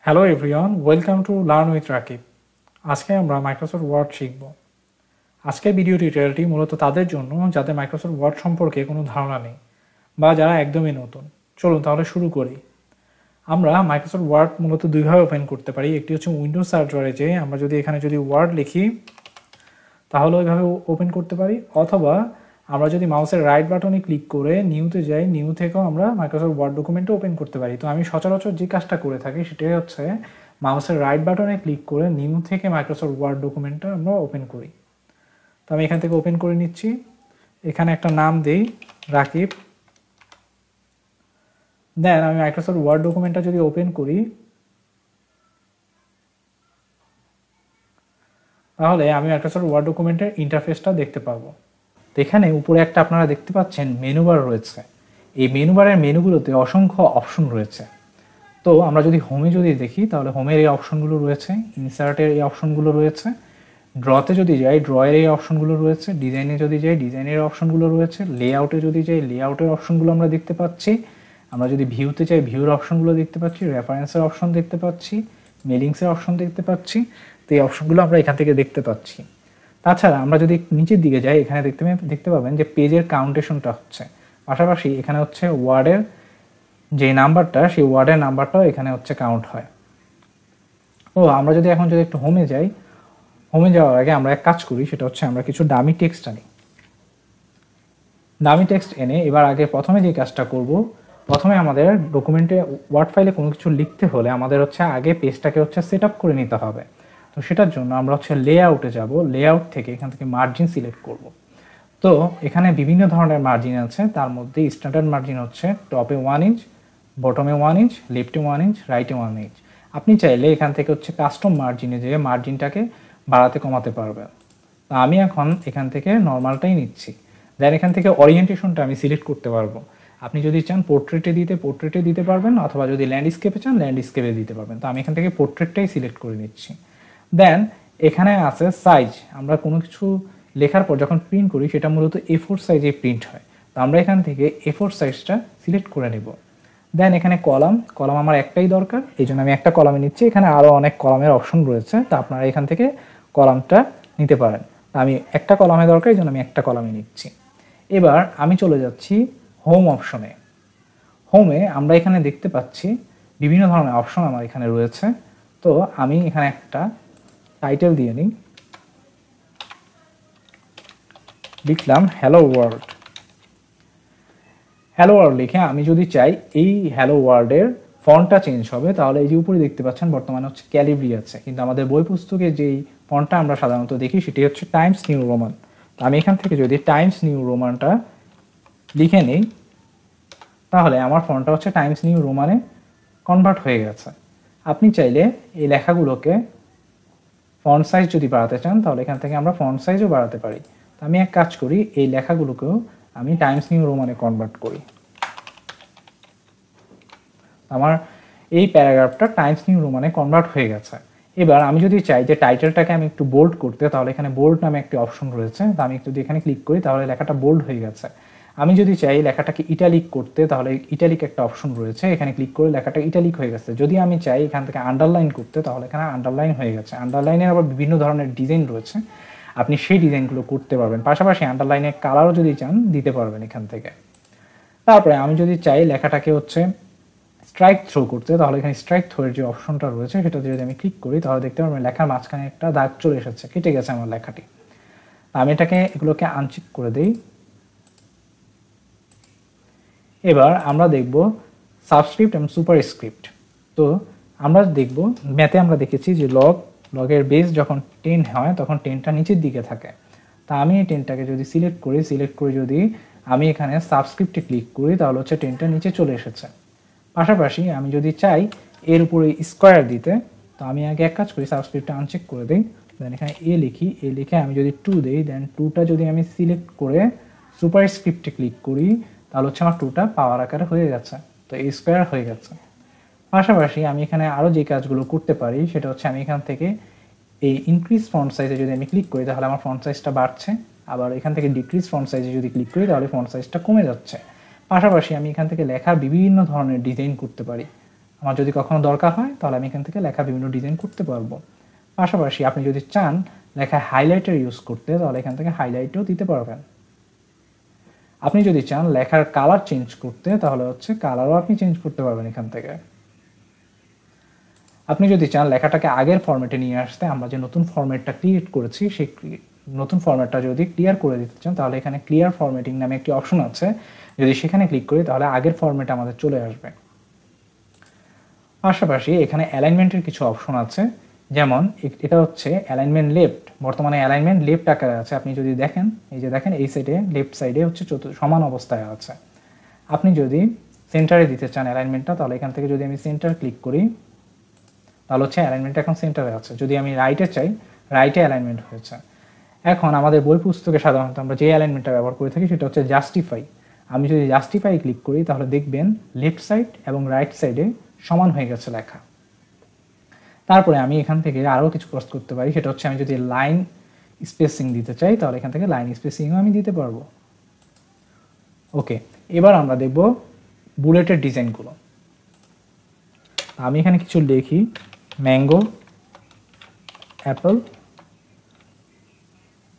Hello everyone, welcome to learn with Rakib. আজকে আমরা Microsoft word শিখব। আজকের ভিডিও টিউটোরিয়ালটি মূলত তাদের জন্য যাদের মাইক্রোসফট ওয়ার্ড সম্পর্কে কোনো ধারণা নেই বা যারা একদমই নতুন। চলুন তাহলে শুরু করি। আমরা মাইক্রোসফট ওয়ার্ড মূলত দুইভাবে ওপেন করতে পারি। একটি হচ্ছে উইন্ডোজ সার্চ বারে যে আমরা যদি এখানে ওয়ার্ড লিখি তাহলে ওইভাবে ওপেন করতে পারি, অথবা আমরা যদি মাউসের রাইট বাটনে ক্লিক করে নিউতে যাই, নিউ থেকেও আমরা মাইক্রোসফট ওয়ার্ড ডকুমেন্টে ওপেন করতে পারি। তো আমি সচরাচর যে কাজটা করে থাকি সেটাই হচ্ছে মাউসের রাইট বাটনে ক্লিক করে নিউ থেকে মাইক্রোসফট ওয়ার্ড ডকুমেন্টটা আমরা ওপেন করি। তো আমি এখান থেকে ওপেন করে নিচ্ছি। এখানে একটা নাম দিই, রাকিব। দেন আমি মাইক্রোসফট ওয়ার্ড ডকুমেন্টটা যদি ওপেন করি তাহলে আমি মাইক্রোসফট ওয়ার্ড ডকুমেন্টের ইন্টারফেসটা দেখতে পাবো। তো এখানে উপরে একটা আপনারা দেখতে পাচ্ছেন মেনু বার রয়েছে। এই মেনু বারের মেনুগুলোতে অসংখ্য অপশন রয়েছে। তো আমরা যদি হোমে দেখি তাহলে হোমের এই অপশনগুলো রয়েছে, ইনসার্টের এই অপশনগুলো রয়েছে, ড্রতে যদি যাই ড্রয়ের এই অপশনগুলো রয়েছে, ডিজাইনে যদি যাই ডিজাইনের অপশনগুলো রয়েছে, লেআউটে যদি যাই লেআউটের অপশনগুলো আমরা দেখতে পাচ্ছি। আমরা যদি ভিউতে চাই ভিউর অপশনগুলো দেখতে পাচ্ছি, রেফারেন্সের অপশন দেখতে পাচ্ছি, মেলিংসের অপশন দেখতে পাচ্ছি। তো এই অপশনগুলো আমরা এখান থেকে দেখতে পাচ্ছি। তাছাড়া আমরা যদি নিচের দিকে যাই এখানে দেখতে পাবেন যে পেজের কাউন্টেশনটা হচ্ছে, পাশাপাশি এখানে হচ্ছে ওয়ার্ডের যে নাম্বারটা সেই ওয়ার্ডের নাম্বারটাও এখানে হচ্ছে কাউন্ট হয়। ও আমরা যদি একটু হোমে যাই, হোমে যাওয়ার আগে আমরা এক কাজ করি, সেটা হচ্ছে আমরা কিছু ডামি টেক্সট আনি। ডামি টেক্সট এনে এবার আগে প্রথমে যে কাজটা করব, প্রথমে আমাদের ডকুমেন্টে ওয়ার্ড ফাইলে কোনো কিছু লিখতে হলে আমাদের হচ্ছে আগে পেজটাকে হচ্ছে সেট আপ করে নিতে হবে। তো সেটার জন্য আমরা হচ্ছে লেআউটে যাব, লেআউট থেকে এখান থেকে মার্জিন সিলেক্ট করব। তো এখানে বিভিন্ন ধরনের মার্জিন আছে, তার মধ্যে স্ট্যান্ডার্ড মার্জিন হচ্ছে টপে 1 ইঞ্চ, বটমে 1 ইঞ্চ, লেফটে 1 ইঞ্চ, রাইটে 1 ইঞ্চ। আপনি চাইলে এখান থেকে হচ্ছে কাস্টম মার্জিনে যেয়ে মার্জিনটাকে বাড়াতে কমাতে পারবেন। তো আমি এখন এখান থেকে নর্মালটাই নিচ্ছি। দেন এখান থেকে ওরিয়েন্টেশনটা আমি সিলেক্ট করতে পারবো। আপনি যদি চান পোর্ট্রেটে দিতে পারবেন, অথবা যদি ল্যান্ডস্কেপে চান ল্যান্ডস্কেপে দিতে পারবেন। তো আমি এখান থেকে পোর্ট্রেটটাই সিলেক্ট করে নিচ্ছি। দেন এখানে আছে সাইজ। আমরা কোনো কিছু লেখার পর যখন প্রিন্ট করি সেটা মূলত A4 সাইজে প্রিন্ট হয়। তো আমরা এখান থেকে A4 সাইজটা সিলেক্ট করে নেব। দেন এখানে কলাম আমার একটাই দরকার, এই জন্য আমি একটা কলামে নিচ্ছি। এখানে আরও অনেক কলামের অপশন রয়েছে, তা আপনারা এখান থেকে কলামটা নিতে পারেন। আমি একটা কলামে দরকার, এই জন্য আমি একটা কলামে নিচ্ছি। এবার আমি চলে যাচ্ছি হোম অপশনে। হোমে আমরা এখানে দেখতে পাচ্ছি বিভিন্ন ধরনের অপশন আমার এখানে রয়েছে। তো আমি এখানে একটা টাইটেল দিয়ে নিই, লিখলাম হ্যালো ওয়ার্ল্ড। হ্যালো ওয়ার্ল্ড লিখে আমি যদি চাই এই হ্যালো ওয়ার্ল্ডের ফন্টটা চেঞ্জ হবে, তাহলে এই যে উপরে দেখতে পাচ্ছেন বর্তমানে হচ্ছে ক্যালিব্রি আছে, কিন্তু আমাদের বই পুস্তকে যেই ফন্টটা আমরা সাধারণত দেখি সেটি হচ্ছে টাইমস নিউ রোমান। তো আমি এখান থেকে যদি টাইমস নিউ রোমানটা লিখে নিই তাহলে আমার ফন্টটা হচ্ছে টাইমস নিউ রোমানে কনভার্ট হয়ে গেছে। আপনি চাইলে এই লেখাগুলোকে ফন্ট সাইজ যদি বাড়াতে চান তাহলে এখান থেকে আমরা ফন্ট সাইজও বাড়াতে পারি। তো আমি এক কাজ করি, এই লেখাগুলোকেও আমি টাইমস নিউ রোমানে কনভার্ট করি। আমার এই প্যারাগ্রাফটা টাইমস নিউ রোমানে কনভার্ট হয়ে গেছে। এবার আমি যদি চাই যে টাইটেলটাকে আমি একটু বোল্ড করতে, তাহলে এখানে বোল্ড নামে একটি অপশন রয়েছে। তো আমি যদি এখানে ক্লিক করি তাহলে লেখাটা বোল্ড হয়ে গেছে। আমি যদি চাই লেখাটাকে ইটালিক করতে, তাহলে ইটালিক একটা অপশন রয়েছে, এখানে ক্লিক করে লেখাটা ইটালিক হয়ে গেছে। যদি আমি চাই এখান থেকে আন্ডারলাইন করতে, তাহলে এখানে আন্ডারলাইন হয়ে গেছে। আন্ডারলাইনের আবার বিভিন্ন ধরনের ডিজাইন রয়েছে, আপনি সেই ডিজাইনগুলো করতে পারবেন। পাশাপাশি আন্ডারলাইনের কালারও যদি চান দিতে পারবেন এখান থেকে। তারপরে আমি যদি চাই লেখাটাকে হচ্ছে স্ট্রাইক থ্রো করতে, তাহলে এখানে স্ট্রাইক থ্রোয়ের যে অপশনটা রয়েছে সেটাতে যদি আমি ক্লিক করি তাহলে দেখতে পারবেন লেখার মাঝখানে একটা দাগ চলে এসেছে, কেটে গেছে আমার লেখাটি। আমি এগুলোকে আনচেক করে দেই। এবার আমরা দেখব সাবস্ক্রিপ্ট এবং সুপারস্ক্রিপ্ট। তো আমরা দেখব ম্যাথে আমরা দেখেছি যে লগের বেস যখন 10 হয় তখন 10টা নিচের দিকে থাকে। তা আমি এই 10টাকে যদি সিলেক্ট করি যদি আমি এখানে সাবস্ক্রিপ্টে ক্লিক করি তাহলে হচ্ছে 10টা নিচে চলে এসেছে। পাশাপাশি আমি যদি চাই এর উপরে স্কোয়ার দিতে, তো আমি আগে এক কাজ করি, সাবস্ক্রিপ্টটা আনচেক করে দিই। দেন এখানে এ লিখে আমি যদি 2 দিই, দেন 2টা যদি আমি সিলেক্ট করে সুপারস্ক্রিপ্টে ক্লিক করি তাহলে হচ্ছে আমার 2টা পাওয়ার আকারে হয়ে গেছে। তো এই স্কোয়ার হয়ে গেছে। পাশাপাশি আমি এখানে আরও যে কাজগুলো করতে পারি সেটা হচ্ছে আমি এখান থেকে এই ইনক্রিজ ফন্ট সাইজে যদি আমি ক্লিক করি তাহলে আমার ফন্ট সাইজটা বাড়ছে, আবার এখান থেকে ডিক্রিজ ফন্ট সাইজে যদি ক্লিক করি তাহলে ফন্ট সাইজটা কমে যাচ্ছে। পাশাপাশি আমি এখান থেকে লেখার বিভিন্ন ধরনের ডিজাইন করতে পারি। আমার যদি কখনো দরকার হয় তাহলে আমি এখান থেকে লেখা বিভিন্ন ডিজাইন করতে পারবো। পাশাপাশি আপনি যদি চান লেখা হাইলাইটার ইউজ করতে তাহলে এখান থেকে হাইলাইটও দিতে পারবেন। আপনি যদি চান লেখার কালার চেঞ্জ করতে তাহলে হচ্ছে কালারও আপনি চেঞ্জ করতে পারবেন এখান থেকে। আপনি যদি চান লেখাটাকে আগের ফরম্যাটে নিয়ে আসতে, আমরা যে নতুন ফরম্যাটটা ক্রিয়েট করেছি সেই নতুন ফরম্যাটটা যদি ক্লিয়ার করে দিতে চান তাহলে এখানে ক্লিয়ার ফরম্যাটিং নামে একটি অপশন আছে, যদি সেখানে ক্লিক করি তাহলে আগের ফরম্যাটে আমাদের চলে আসবে। পাশাপাশি এখানে অ্যালাইনমেন্টের কিছু অপশন আছে, যেমন এটা হচ্ছে অ্যালাইনমেন্ট লেফট, বর্তমানে অ্যালাইনমেন্ট লেফট আকারে আছে। আপনি যদি দেখেন, এই যে দেখেন এই সাইডে লেফট সাইডে হচ্ছে সমান অবস্থায় আছে। আপনি যদি সেন্টারে দিতে চান অ্যালাইনমেন্টটা তাহলে এখান থেকে যদি আমি সেন্টার ক্লিক করি তাহলে হচ্ছে অ্যালাইনমেন্ট এখন সেন্টারে আছে। যদি আমি রাইটে চাই, রাইটে অ্যালাইনমেন্ট হয়েছে। এখন আমাদের বই পুস্তকে সাধারণত আমরা যে অ্যালাইনমেন্টটা ব্যবহার করে থাকি সেটা হচ্ছে জাস্টিফাই। আমি যদি জাস্টিফাই ক্লিক করি তাহলে দেখবেন লেফট সাইড এবং রাইট সাইডে সমান হয়ে গেছে লেখা। তারপরে আমি এখান থেকে আরও কিছু কাজ করতে পারি, সেটা হচ্ছে আমি যদি লাইন স্পেসিং দিতে চাই তাহলে এখান থেকে লাইন স্পেসিংও আমি দিতে পারবো। ওকে, এবার আমরা দেখব বুলেটের ডিজাইনগুলো। আমি এখানে কিছু লিখি, ম্যাঙ্গো, অ্যাপল,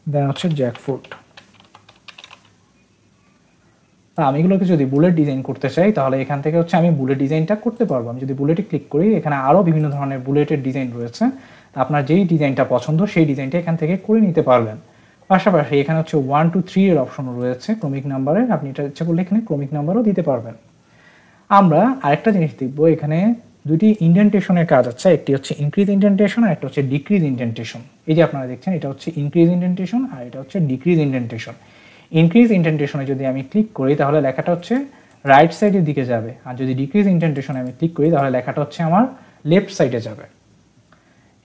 দেন হচ্ছে জ্যাকফ্রুট। তা আমি এগুলোকে যদি বুলেট ডিজাইন করতে চাই তাহলে এখান থেকে হচ্ছে আমি বুলেট ডিজাইনটা করতে পারবো। আমি যদি বুলেটে ক্লিক করি এখানে আরও বিভিন্ন ধরনের বুলেটের ডিজাইন রয়েছে, তা আপনার যেই ডিজাইনটা পছন্দ সেই ডিজাইনটা এখান থেকে করে নিতে পারবেন। পাশাপাশি এখানে হচ্ছে 1 2 3 এর অপশনও রয়েছে ক্রমিক নাম্বারের, আপনি এটা ইচ্ছা করলে এখানে ক্রমিক নাম্বারও দিতে পারবেন। আমরা আরেকটা জিনিস দেখবো, এখানে দুটি ইন্ডেন্টেশনের কাজ আছে, একটি হচ্ছে ইনক্রিজ ইন্ডেন্টেশন আর একটা হচ্ছে ডিক্রিজ ইন্ডেন্টেশন। এই যে আপনারা দেখছেন এটা হচ্ছে ইনক্রিজ ইন্ডেন্টেশন আর এটা হচ্ছে ডিক্রিজ ইন্ডেন্টেশন। ইনক্রিজ ইন্ডেন্টেশনে যদি আমি ক্লিক করি তাহলে লেখাটা হচ্ছে রাইট সাইডের দিকে যাবে, আর যদি ডিক্রিজ ইন্ডেন্টেশনে আমি ক্লিক করি তাহলে লেখাটা হচ্ছে আমার লেফট সাইডে যাবে।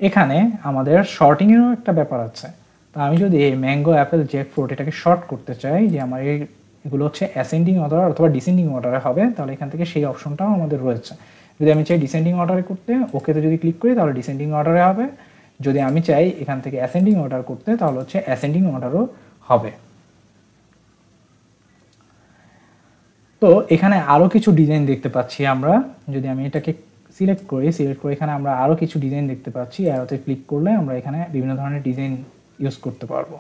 এখানে আমাদের শর্টিংয়েরও একটা ব্যাপার আছে। তা আমি যদি এই ম্যাঙ্গো, অ্যাপেল, জ্যাকফ্রুট এটাকে শর্ট করতে চাই যে আমার এগুলো হচ্ছে অ্যাসেন্ডিং অর্ডার অথবা ডিসেন্ডিং অর্ডারে হবে, তাহলে এখান থেকে সেই অপশনটাও আমাদের রয়েছে। যদি আমি চাই ডিসেন্ডিং অর্ডারে করতে, ওকেতে যদি ক্লিক করি তাহলে ডিসেন্ডিং অর্ডারে হবে। যদি আমি চাই এখান থেকে অ্যাসেন্ডিং অর্ডার করতে তাহলে হচ্ছে অ্যাসেন্ডিং অর্ডারও হবে। তো এখানে আরও কিছু ডিজাইন দেখতে পাচ্ছি আমরা, যদি আমি এটাকে সিলেক্ট করে এখানে আমরা আরও কিছু ডিজাইন দেখতে পাচ্ছি। অ্যারোতে ক্লিক করলে আমরা এখানে বিভিন্ন ধরনের ডিজাইন ইউজ করতে পারবো।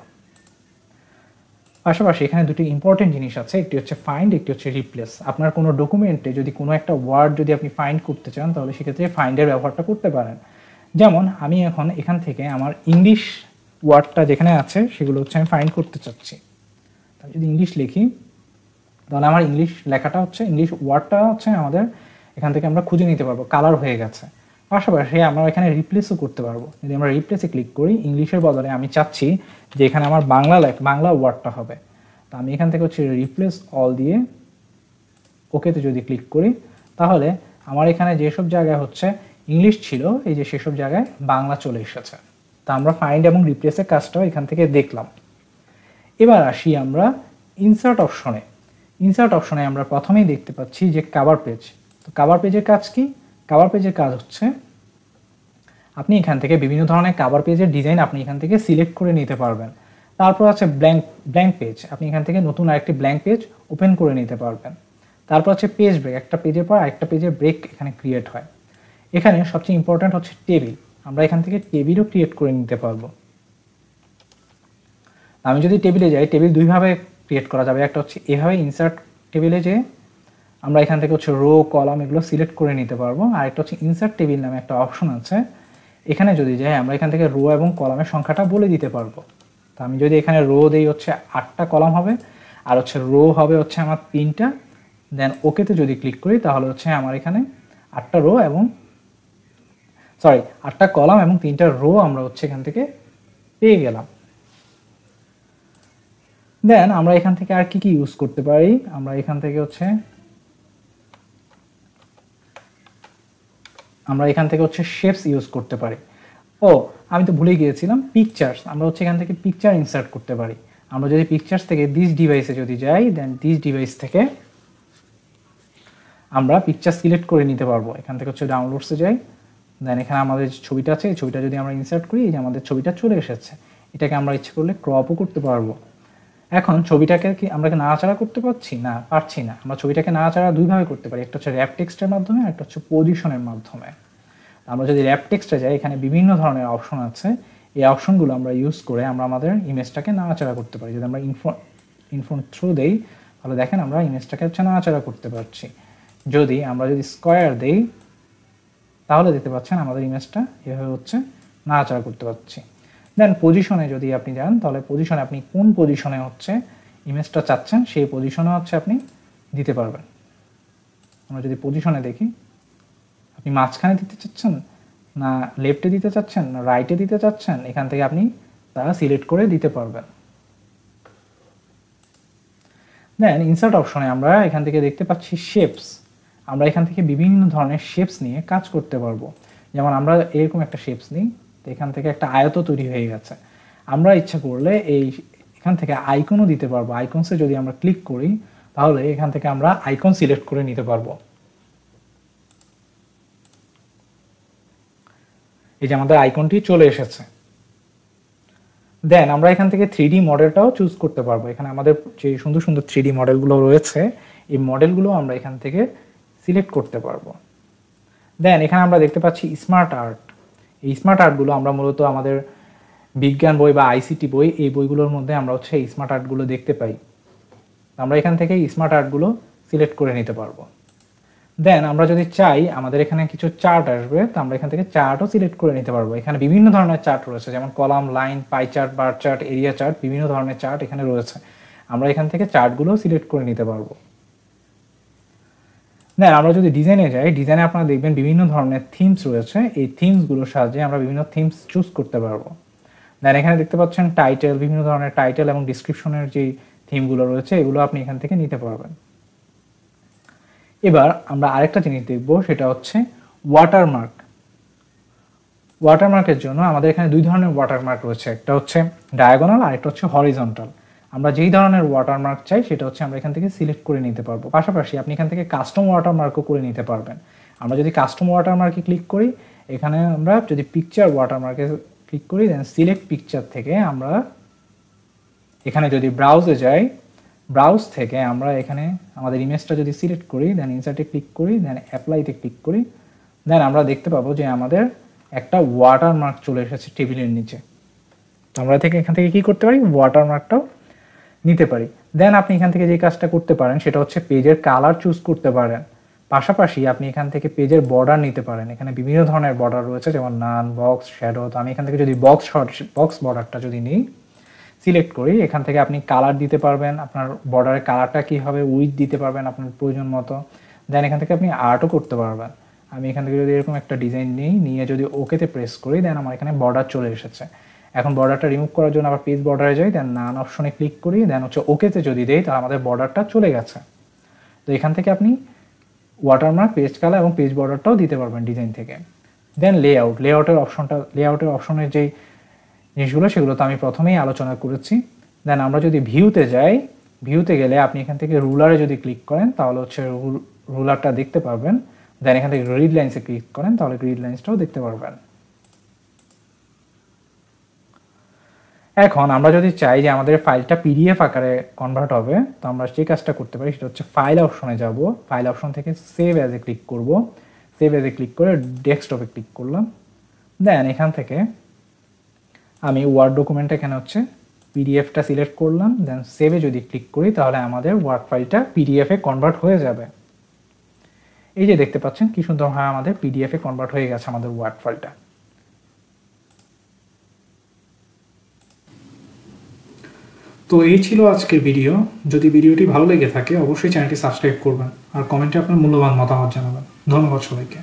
পাশাপাশি এখানে দুটি ইম্পর্টেন্ট জিনিস আছে, একটি হচ্ছে ফাইন্ড, একটি হচ্ছে রিপ্লেস। আপনার কোনো ডকুমেন্টে যদি কোনো একটা ওয়ার্ড যদি আপনি ফাইন্ড করতে চান তাহলে সেক্ষেত্রে ফাইন্ডের ব্যবহারটা করতে পারেন। যেমন আমি এখন এখান থেকে আমার ইংলিশ ওয়ার্ডটা যেখানে আছে সেগুলো হচ্ছে আমি ফাইন্ড করতে চাচ্ছি। আমি যদি ইংলিশ লিখি তাহলে আমার ইংলিশ লেখাটা হচ্ছে, ইংলিশ ওয়ার্ডটা হচ্ছে আমাদের এখান থেকে আমরা খুঁজে নিতে পারবো, কালার হয়ে গেছে। পাশাপাশি আমরা এখানে রিপ্লেসও করতে পারবো। যদি আমরা রিপ্লেসে ক্লিক করি, ইংলিশের বদলে আমি চাচ্ছি যে এখানে আমার বাংলা ওয়ার্ডটা হবে, তো আমি এখান থেকে হচ্ছে রিপ্লেস অল দিয়ে ওকেতে যদি ক্লিক করি তাহলে আমার এখানে যেসব জায়গায় হচ্ছে ইংলিশ ছিল এই যে সেসব জায়গায় বাংলা চলে এসেছে। তা আমরা ফাইন্ড এবং রিপ্লেসের কাজটাও এখান থেকে দেখলাম। এবার আসি আমরা ইনসার্ট অপশনে। ইনসার্ট অপশনে আমরা প্রথমেই দেখতে পাচ্ছি যে কভার পেজ। তো কভার পেজের কাজ কি? কভার পেজের কাজ হচ্ছে আপনি এখান থেকে বিভিন্ন ধরনের কভার পেজের ডিজাইন আপনি এখান থেকে সিলেক্ট করে নিতে পারবেন। তারপর আছে ব্ল্যাঙ্ক পেজ, আপনি এখান থেকে নতুন আরেকটি ব্ল্যাঙ্ক পেজ ওপেন করে নিতে পারবেন। তারপর আছে পেজ ব্রেক, একটা পেজের পর আরেকটা পেজের ব্রেক এখানে ক্রিয়েট হয়। এখানে সবচেয়ে ইম্পর্ট্যান্ট হচ্ছে টেবিল, আমরা এখান থেকে টেবিলও ক্রিয়েট করে নিতে পারবো। আমি যদি টেবিলে যাই, টেবিল দুইভাবে ক্রিয়েট করা যাবে, একটা হচ্ছে এভাবে ইনসার্ট টেবিলে যে আমরা এখান থেকে হচ্ছে রো কলাম এগুলো সিলেক্ট করে নিতে পারবো, আর একটা হচ্ছে ইনসার্ট টেবিল নামে একটা অপশন আছে। এখানে যদি যাই আমরা এখান থেকে রো এবং কলামের সংখ্যাটা বলে দিতে পারবো। তো আমি যদি এখানে রো দেই হচ্ছে 8টা কলাম হবে, আর হচ্ছে রো হবে হচ্ছে আমার 3টা। দেন ওকেতে যদি ক্লিক করি তাহলে হচ্ছে আমার এখানে 8টা রো এবং 8টা কলাম এবং 3টা রো আমরা হচ্ছে এখান থেকে পেয়ে গেলাম। দেন আমরা এখান থেকে আর কি কি ইউজ করতে পারি, আমরা এখান থেকে হচ্ছে শেপস ইউজ করতে পারি। ও আমি তো ভুলে গিয়েছিলাম, পিকচার্স, আমরা হচ্ছে এখান থেকে পিকচার ইনসার্ট করতে পারি। আমরা যদি পিকচার্স থেকে দিস ডিভাইসে যদি যাই, দেন দিস ডিভাইস থেকে আমরা পিকচার সিলেক্ট করে নিতে পারবো। এখান থেকে হচ্ছে ডাউনলোডসে যাই, দেন এখানে আমাদের যে ছবিটা আছে এই ছবিটা যদি আমরা ইনসার্ট করি, এই যে আমাদের ছবিটা চলে এসেছে। এটাকে আমরা ইচ্ছে করলে ক্রপও করতে পারবো। এখন ছবিটাকে কি আমরা কি নাড়াচাড়া করতে পারছি না? পারছি না। আমরা ছবিটাকে নাড়াচাড়া দুইভাবে করতে পারি, একটা হচ্ছে র্যাপ টেক্সটের মাধ্যমে, আর একটা হচ্ছে পজিশনের মাধ্যমে। আমরা যদি র্যাপ টেক্সটে যাই, এখানে বিভিন্ন ধরনের অপশন আছে। এই অপশনগুলো আমরা ইউজ করে আমরা আমাদের ইমেজটাকে নাড়াচাড়া করতে পারি। যদি আমরা ইনফোন থ্রু দেই, তাহলে দেখেন আমরা ইমেজটাকে হচ্ছে নাড়াচাড়া করতে পারছি। যদি আমরা স্কোয়ার দেই, তাহলে দেখতে পাচ্ছেন আমাদের ইমেজটা এভাবে হচ্ছে নাড়াচাড়া করতে পারছি। দেন পজিশনে যদি আপনি যান, তাহলে পজিশনে আপনি কোন পজিশনে হচ্ছে ইমেজটা চাচ্ছেন সেই পজিশনে হচ্ছে আপনি দিতে পারবেন। আমরা যদি পজিশনে দেখি, আপনি মাঝখানে দিতে চাচ্ছেন, না লেফটে দিতে চাচ্ছেন, না রাইটে দিতে চাচ্ছেন, এখান থেকে আপনি তা সিলেক্ট করে দিতে পারবেন। দেন ইনসার্ট অপশনে আমরা এখান থেকে দেখতে পাচ্ছি শেপস। আমরা এখান থেকে বিভিন্ন ধরনের শেপস নিয়ে কাজ করতে পারবো। যেমন আমরা এরকম একটা শেপস নিই, তো এখান থেকে একটা আয়ত তৈরি হয়ে গেছে। আমরা ইচ্ছা করলে এখান থেকে আইকনও দিতে পারবো। আইকনসে যদি আমরা ক্লিক করি, তাহলে এখান থেকে আমরা আইকন সিলেক্ট করে নিতে পারবো। এই যে আমাদের আইকনটি চলে এসেছে। দেন আমরা এখান থেকে 3D মডেলটাও চুজ করতে পারবো। এখানে আমাদের যে সুন্দর সুন্দর 3D মডেলগুলো রয়েছে, এই মডেলগুলো আমরা এখান থেকে সিলেক্ট করতে পারবো। দেন এখানে আমরা দেখতে পাচ্ছি স্মার্ট আর্ট। এই স্মার্ট আর্টগুলো আমরা মূলত আমাদের বিজ্ঞান বই বা আইসিটি বই, এই বইগুলোর মধ্যে আমরা হচ্ছে এই স্মার্ট আর্টগুলো দেখতে পাই। আমরা এখান থেকে স্মার্ট আর্টগুলো সিলেক্ট করে নিতে পারবো। দেন আমরা যদি চাই আমাদের এখানে কিছু চার্ট আসবে, তো আমরা এখান থেকে চার্টও সিলেক্ট করে নিতে পারবো। এখানে বিভিন্ন ধরনের চার্ট রয়েছে, যেমন column, line, pie chart, bar chart, area chart, বিভিন্ন ধরনের চার্ট এখানে রয়েছে। আমরা এখান থেকে চার্টগুলো সিলেক্ট করে নিতে পারবো। দেন আমরা যদি ডিজাইনে যাই, ডিজাইনে আপনারা দেখবেন বিভিন্ন ধরনের থিমস রয়েছে। এই থিমসগুলোর সাহায্যে আমরা বিভিন্ন থিমস চুজ করতে পারবো। দেন এখানে দেখতে পাচ্ছেন টাইটেল, বিভিন্ন ধরনের টাইটেল এবং ডিসক্রিপশনের যে থিমগুলো রয়েছে, এগুলো আপনি এখান থেকে নিতে পারবেন। এবার আমরা আরেকটা জিনিস দেখব, সেটা হচ্ছে ওয়াটারমার্ক। ওয়াটারমার্কের জন্য আমাদের এখানে দুই ধরনের ওয়াটারমার্ক রয়েছে, একটা হচ্ছে ডায়াগোনাল আর একটা হচ্ছে হরিজন্টাল। আমরা যেই ধরনের ওয়াটারমার্ক চাই সেটা হচ্ছে আমরা এখান থেকে সিলেক্ট করে নিতে পারবো। পাশাপাশি আপনি এখান থেকে কাস্টম ওয়াটারমার্কও করে নিতে পারবেন। আমরা যদি কাস্টম ওয়াটারমার্কে ক্লিক করি, এখানে আমরা যদি পিকচার ওয়াটারমার্কে ক্লিক করি, দেন সিলেক্ট পিকচার থেকে আমরা এখানে যদি ব্রাউজে যাই, ব্রাউজ থেকে আমরা এখানে আমাদের ইমেজটা যদি সিলেক্ট করি, দেন ইনসার্টে ক্লিক করি, দেন অ্যাপ্লাইতে ক্লিক করি, দেন আমরা দেখতে পাবো যে আমাদের একটা ওয়াটারমার্ক চলে এসেছে টেবিলের নিচে। তো আমরা এখান থেকে কি করতে পারি, ওয়াটারমার্কটাও নিতে পারি। দেন আপনি এখান থেকে যে কাজটা করতে পারেন সেটা হচ্ছে পেজের কালার চুজ করতে পারেন। পাশাপাশি আপনি এখান থেকে পেজের বর্ডার নিতে পারেন। এখানে বিভিন্ন ধরনের বর্ডার রয়েছে, যেমন নান, বক্স, শ্যাডো। তো আমি এখান থেকে যদি বক্স বর্ডারটা যদি নিই, সিলেক্ট করি, এখান থেকে আপনি কালার দিতে পারবেন। আপনার বর্ডারের কালারটা কী হবে, উইথ দিতে পারবেন আপনার প্রয়োজন মতো। দেন এখান থেকে আপনি আর্টও করতে পারবেন। আমি এখান থেকে যদি এরকম একটা ডিজাইন নিয়ে যদি ওকেতে প্রেস করি, দেন আমার এখানে বর্ডার চলে এসেছে। এখন বর্ডারটা রিমুভ করার জন্য আবার পেজ বর্ডারে যাই, দেন নান অপশনে ক্লিক করি, দেন হচ্ছে ওকেতে যদি দেই, তাহলে আমাদের বর্ডারটা চলে গেছে। তো এখান থেকে আপনি ওয়াটারমার্ক, পেজ কালার এবং পেজ বর্ডারটাও দিতে পারবেন ডিজাইন থেকে। দেন লেআউটের অপশনের যেই জিনিসগুলো সেগুলো তো আমি প্রথমেই আলোচনা করেছি। দেন আমরা যদি ভিউতে যাই, ভিউতে গেলে আপনি এখান থেকে রুলারে যদি ক্লিক করেন, তাহলে হচ্ছে রুলারটা দেখতে পারবেন। দেন এখান থেকে গ্রিড লাইন্সে ক্লিক করেন, তাহলে গ্রিড লাইন্সটাও দেখতে পারবেন। এখন আমরা যদি চাই যে আমাদের ফাইলটা পিডিএফ আকারে কনভার্ট হবে, তো আমরা যে কাজটা করতে পারি সেটা হচ্ছে ফাইল অপশনে যাব। ফাইল অপশন থেকে সেভ অ্যাজে ক্লিক করব। সেভ অ্যাজে ক্লিক করে ডেস্কটপে ক্লিক করলাম। দেন এখান থেকে আমি ওয়ার্ড ডকুমেন্টটা এখানে হচ্ছে পিডিএফটা সিলেক্ট করলাম। দেন সেভে যদি ক্লিক করি, তাহলে আমাদের ওয়ার্ড ফাইলটা পিডিএফে কনভার্ট হয়ে যাবে। এই যে দেখতে পাচ্ছেন কি সুন্দরভাবে আমাদের পিডিএফে কনভার্ট হয়ে গেছে আমাদের ওয়ার্ড ফাইলটা। তো এই ছিল আজকের ভিডিও। যদি ভিডিওটি ভালো লেগে থাকে অবশ্যই চ্যানেলটি সাবস্ক্রাইব করবেন আর কমেন্টে আপনার মূল্যবান মতামত জানাবেন। ধন্যবাদ সবাইকে।